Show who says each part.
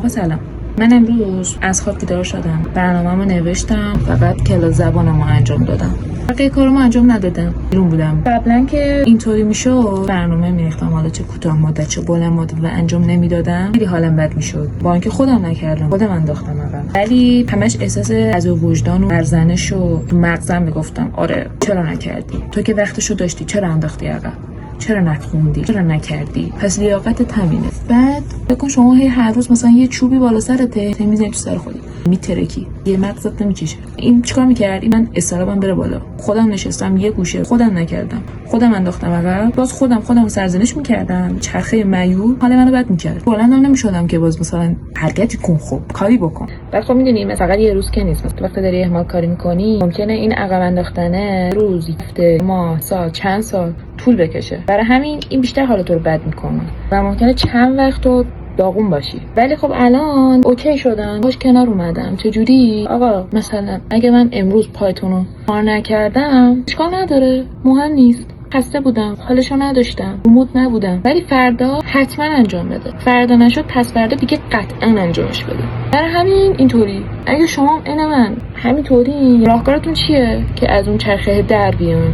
Speaker 1: آقا سلام، من امروز از خواب بیدار شدم، برنامه‌مو نوشتم و بعد کلاس زبانمو انجام دادم. بقیه کارامو انجام ندادم، بیرون بودم. قبلا که اینطوری میشد برنامه میریختم، حالا چه کوتاه مدت چه بلند مدت و انجام نمیدادم، خیلی حالم بد میشد. با اینکه خودم نکردم، خودم انداختم عقب، ولی همش احساس از وجدان و سرزنش و تو مغزم میگفتم آره چرا نکردی؟ تو که وقتشو داشتی چرا انداختی عقب؟ چرا نخوندی؟ چرا نکردی؟ پس لیاقتت همینه. بعد بکن شما هر روز مثلا یه چوبی بالا سرته میزنی تو سر خودت، میترکی، یه مغزت نمیچشه. این چیکار میکرد؟ این من استرابم بره بالا. خودم نشستم یه گوشه، خودم نکردم، خودم انداختم عقب، باز خودم سرزنش میکردم، چرخه معیوب حال منو بد میکرد. بلندم نمیشدم که باز مثلا حرکتی کن، خب کاری بکن. بعد خب میدونی مثلا یه روز که نیست، مثلا وقتی داری اهمال کاری میکنی ممکنه این عقب انداختنه روز، هفته، ماه، سال، چند سال طول بکشه. برای همین این بیشتر حال تو رو بد میکنه و ممکنه چند وقت تو داغون باشی. ولی خب الان اوکی شدم، باش کنار اومدم. چجوری؟ آقا مثلا اگه من امروز پایتونو کار نکردم اشکال نداره، مهم نیست، خسته بودم، حالشو نداشتم، مود نبودم، ولی فردا حتما انجام بده. فردا نشد پس فردا دیگه قطعا انجامش بده. برای همین اینطوری اگه شما من همینطوری، راهکارتون چیه که از اون چرخه در بیان؟